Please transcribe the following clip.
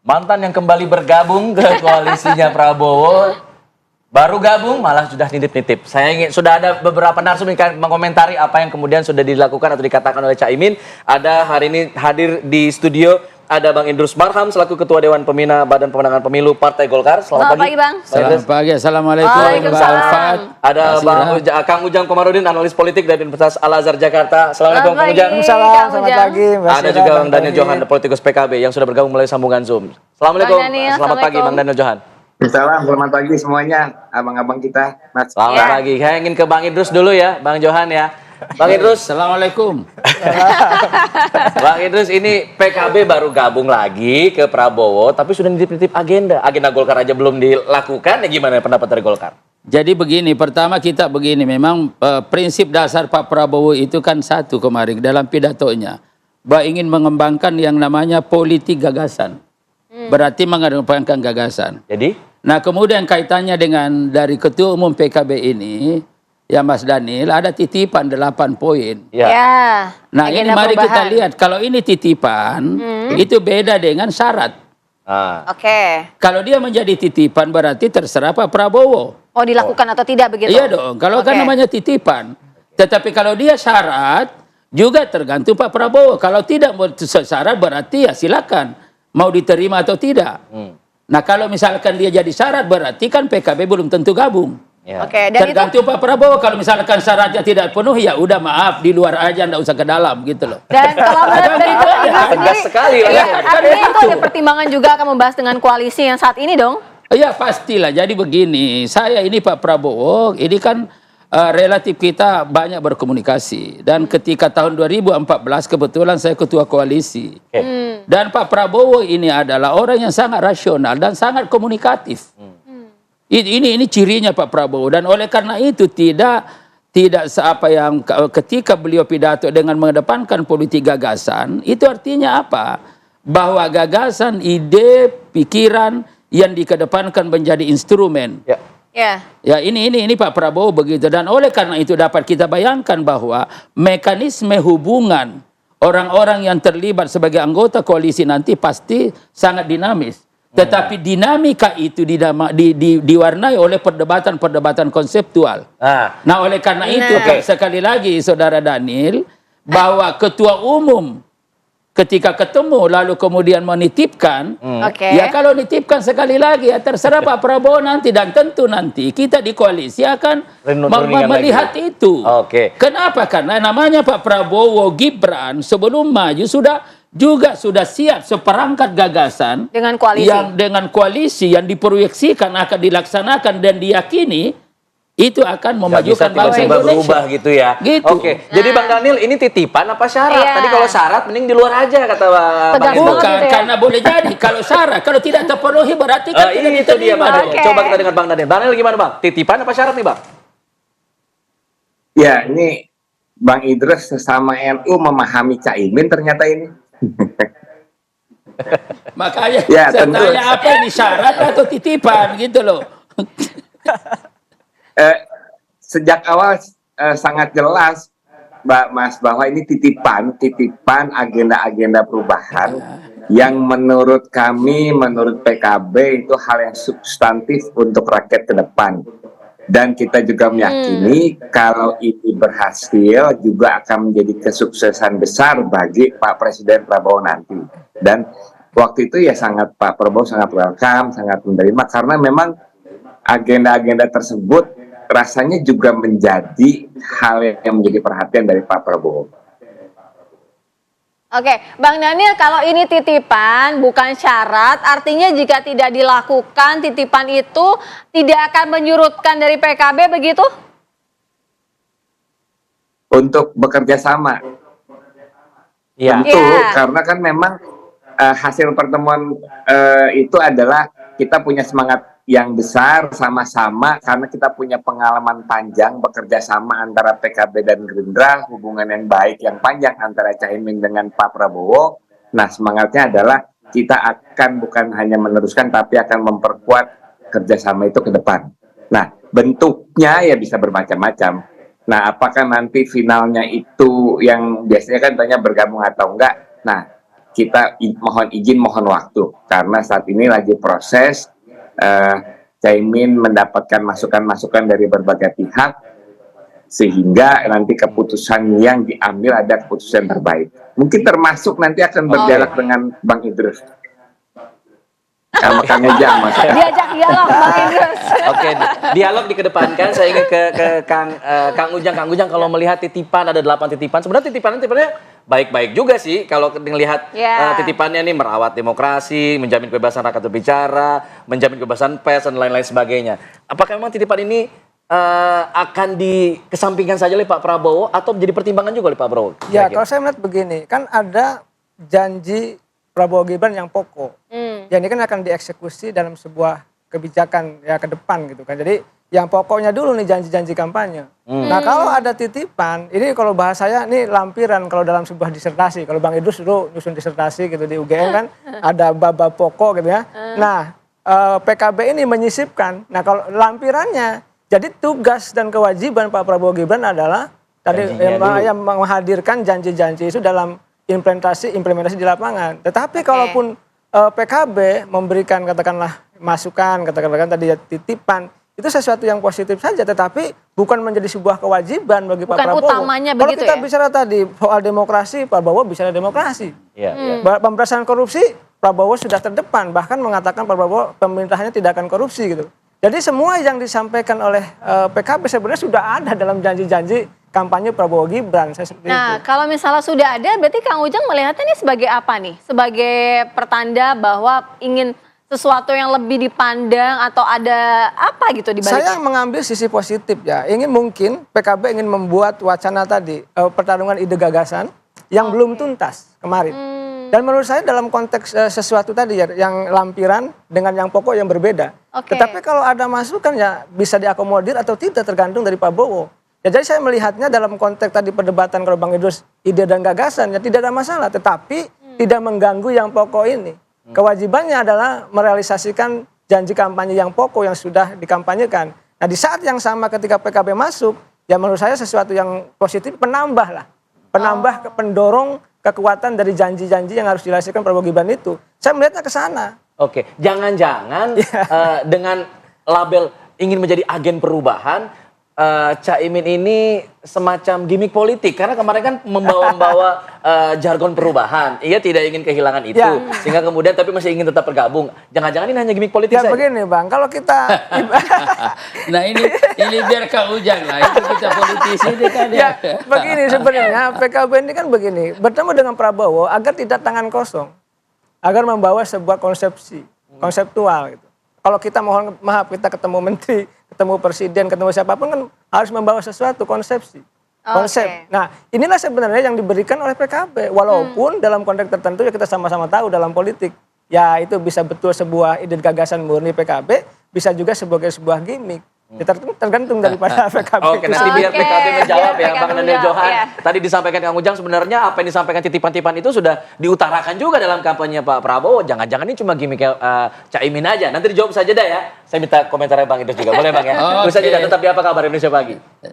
mantan yang kembali bergabung ke koalisinya Prabowo, baru gabung malah sudah nitip-nitip. Saya ingin, sudah ada beberapa narasumber yang mengomentari apa yang kemudian sudah dilakukan atau dikatakan oleh Caimin. Ada hari ini hadir di studio, ada Bang Idrus Marham selaku Ketua Dewan Pembina Badan Pemenangan Pemilu Partai Golkar. Selamat pagi Bang. Selamat pagi, Assalamualaikum. Waalaikumsalam. Ada Kang Ujang Komarudin, analis politik dari Universitas Al-Azhar Jakarta. Assalamualaikum Kang Ujang. Selamat pagi. Ada juga Bang Daniel Johan, politikus PKB yang sudah bergabung melalui sambungan Zoom. Assalamualaikum. Selamat pagi Bang Daniel Johan. Salam, selamat pagi semuanya, abang-abang kita. Mas. Selamat pagi. Saya ingin ke Bang Idrus dulu ya, Bang Johan ya. Bang Idrus. Assalamualaikum. Bang Idrus, ini PKB baru gabung lagi ke Prabowo, tapi sudah nitip-nitip agenda. Agenda Golkar aja belum dilakukan, ya gimana pendapat dari Golkar? Jadi begini, pertama kita begini, memang prinsip dasar Pak Prabowo itu kan satu kemarin dalam pidatonya, bahwa ingin mengembangkan yang namanya politik gagasan. Berarti mengedepankan gagasan. Jadi? Nah kemudian kaitannya dengan dari Ketua Umum PKB ini, ya Mas Daniel, ada titipan 8 poin. Ya. Nah ini mari kita lihat, kalau ini titipan, itu beda dengan syarat. Oke. Kalau dia menjadi titipan berarti terserah Pak Prabowo. Oh dilakukan atau tidak begitu? Iya dong, kalau kan namanya titipan. Tetapi kalau dia syarat, juga tergantung Pak Prabowo. Kalau tidak syarat berarti ya silakan. Mau diterima atau tidak. Nah kalau misalkan dia jadi syarat berarti kan PKB belum tentu gabung. Ya. Oke, dan tergantung Pak Prabowo, kalau misalkan syaratnya tidak penuh ya udah maaf di luar aja, nggak usah ke dalam gitu loh. Dan kalau menurut dari tegas sekali lah. Ya, artinya itu ada pertimbangan juga akan membahas dengan koalisi yang saat ini dong? Iya pastilah. Jadi begini, saya ini Pak Prabowo, ini kan relatif kita banyak berkomunikasi. Dan ketika tahun 2014 kebetulan saya ketua koalisi. Dan Pak Prabowo ini adalah orang yang sangat rasional dan sangat komunikatif. Ini cirinya Pak Prabowo. Dan oleh karena itu tidak apa yang ketika beliau pidato dengan mengedepankan politik gagasan, itu artinya apa? Bahwa gagasan, ide, pikiran yang dikedepankan menjadi instrumen. Ya ini Pak Prabowo begitu. Dan oleh karena itu dapat kita bayangkan bahwa mekanisme hubungan orang-orang yang terlibat sebagai anggota koalisi nanti pasti sangat dinamis. Tetapi dinamika itu diwarnai oleh perdebatan-perdebatan konseptual. Nah oleh karena itu sekali lagi Saudara Daniel, bahwa ketua umum ketika ketemu lalu kemudian menitipkan, ya kalau nitipkan sekali lagi ya terserah Pak Prabowo nanti, dan tentu nanti kita di koalisi akan melihat itu. Kenapa? Karena namanya Pak Prabowo Gibran sebelum maju sudah siap seperangkat gagasan dengan koalisi yang diproyeksikan akan dilaksanakan dan diyakini itu akan memajukan bangsa Indonesia. Berubah gitu ya. Gitu. Oke. Jadi Bang Daniel ini titipan apa syarat? Tadi kalau syarat mending di luar aja kata Bang. Bukan karena boleh jadi kalau syarat, kalau tidak terpenuhi berarti kan tidak itu dia Bang. Okay. Coba kita dengar Bang Daniel. Daniel gimana Bang? Titipan apa syarat nih Bang? Ya ini Bang Idrus sesama NU memahami Caimin ternyata ini. Makanya ya, saya tanya apa ini syarat atau titipan gitu loh. Sejak awal sangat jelas Mas bahwa ini titipan agenda-agenda perubahan yang menurut kami, menurut PKB itu hal yang substantif untuk rakyat ke depan. Dan kita juga meyakini kalau ini berhasil juga akan menjadi kesuksesan besar bagi Pak Presiden Prabowo nanti. Dan waktu itu ya Pak Prabowo sangat welcome, sangat menerima karena memang agenda-agenda tersebut rasanya juga menjadi hal yang menjadi perhatian dari Pak Prabowo. Oke, Bang Daniel, kalau ini titipan bukan syarat, artinya jika tidak dilakukan titipan itu tidak akan menyurutkan dari PKB begitu? Untuk bekerja sama. Tentu, karena kan memang hasil pertemuan itu adalah kita punya semangat yang besar sama-sama karena kita punya pengalaman panjang bekerja sama antara PKB dan Gerindra, hubungan yang baik yang panjang antara Caimin dengan Pak Prabowo. Nah semangatnya adalah kita akan bukan hanya meneruskan tapi akan memperkuat kerjasama itu ke depan. Nah bentuknya ya bisa bermacam-macam. Nah apakah nanti finalnya itu yang biasanya kan tanya bergabung atau enggak. Nah kita mohon izin, mohon waktu karena saat ini lagi proses. Caimin mendapatkan masukan-masukan dari berbagai pihak sehingga nanti keputusan yang diambil ada keputusan terbaik. Mungkin termasuk nanti akan berdialog dengan Bang Idrus. Sama Kang Ujang Mas. Diajak dialog Bang Idrus. Oke, dialog dikedepankan. Saya ingin ke Kang Ujang. Kang Ujang, kalau melihat titipan ada 8 titipan, sebenarnya titipannya baik-baik juga sih kalau melihat titipannya nih, merawat demokrasi, menjamin kebebasan rakyat berbicara, menjamin kebebasan pers dan lain-lain sebagainya. Apakah memang titipan ini akan dikesampingkan saja oleh Pak Prabowo atau menjadi pertimbangan juga oleh Pak Prabowo? Ya, kalau saya melihat begini, kan ada janji Prabowo Gibran yang pokok. Ya ini kan akan dieksekusi dalam sebuah kebijakan ya ke depan gitu kan. Jadi yang pokoknya dulu nih janji-janji kampanye. Nah kalau ada titipan, ini kalau bahasa saya ini lampiran kalau dalam sebuah disertasi. Kalau Bang Idrus dulu nyusun disertasi gitu di UGM kan ada bab-bab pokok gitu ya. Nah PKB ini menyisipkan. Nah kalau lampirannya, jadi tugas dan kewajiban Pak Prabowo Gibran adalah tadi yang menghadirkan janji-janji itu dalam implementasi di lapangan. Tetapi kalaupun PKB memberikan katakanlah masukan, katakanlah tadi ya, titipan, itu sesuatu yang positif saja, tetapi bukan menjadi sebuah kewajiban bagi Pak Prabowo. Bukan utamanya kalau begitu kita ya? bicara tadi soal demokrasi, Pak Prabowo bicara demokrasi. Pemberantasan korupsi, Prabowo sudah terdepan, bahkan mengatakan Pak Prabowo pemerintahannya tidak akan korupsi gitu. Jadi semua yang disampaikan oleh PKB sebenarnya sudah ada dalam janji-janji kampanye Prabowo Gibran. Saya seperti Nah, itu. kalau misalnya sudah ada, berarti Kang Ujang melihatnya ini sebagai apa nih? Sebagai pertanda bahwa ingin sesuatu yang lebih dipandang atau ada apa gitu di baliknya? Saya mengambil sisi positif ya. Mungkin PKB ingin membuat wacana tadi pertarungan ide gagasan yang belum tuntas kemarin. Dan menurut saya dalam konteks sesuatu tadi ya, yang lampiran dengan yang pokok yang berbeda. Tetapi kalau ada masukan ya bisa diakomodir atau tidak tergantung dari Pak Prabowo. Ya, jadi saya melihatnya dalam konteks tadi perdebatan kalau Bang Idrus ide dan gagasan ya tidak ada masalah, tetapi tidak mengganggu yang pokok ini. Kewajibannya adalah merealisasikan janji kampanye yang pokok yang sudah dikampanyekan. Nah di saat yang sama ketika PKB masuk, ya menurut saya sesuatu yang positif, penambah pendorong kekuatan dari janji-janji yang harus direalisasikan Prabowo Gibran itu. Saya melihatnya ke sana. Oke, jangan-jangan dengan label ingin menjadi agen perubahan, Caimin ini semacam gimmick politik karena kemarin kan membawa jargon perubahan. Ia tidak ingin kehilangan itu, sehingga kemudian tapi masih ingin tetap bergabung. Jangan-jangan ini hanya gimmick politik saja. Begini Bang, kalau kita Nah ini biar Kang Ujang lah, itu kita politisi ini kan ya. Begini sebenarnya PKB ini kan begini, bertemu dengan Prabowo agar tidak tangan kosong, agar membawa sebuah konseptual gitu. Kalau kita mohon maaf kita ketemu menteri, ketemu presiden, ketemu siapapun kan harus membawa sesuatu konsep. Nah inilah sebenarnya yang diberikan oleh PKB, walaupun dalam konteks tertentu ya kita sama-sama tahu dalam politik ya itu bisa betul sebuah ide gagasan murni PKB, bisa juga sebagai sebuah gimmick. Ya, tergantung daripada PKB. Oke, nanti biar PKB menjawab ya, Bang Daniel Johan. Iya. Tadi disampaikan Kang Ujang, sebenarnya apa yang disampaikan titipan-titipan itu sudah diutarakan juga dalam kampanye Pak Prabowo. Jangan-jangan ini cuma gimmick Caimin aja. Nanti dijawab saja dah ya. Saya minta komentarnya Bang Idrus juga. Boleh Bang ya? Terus saja tetap di Apa Kabar Indonesia Pagi.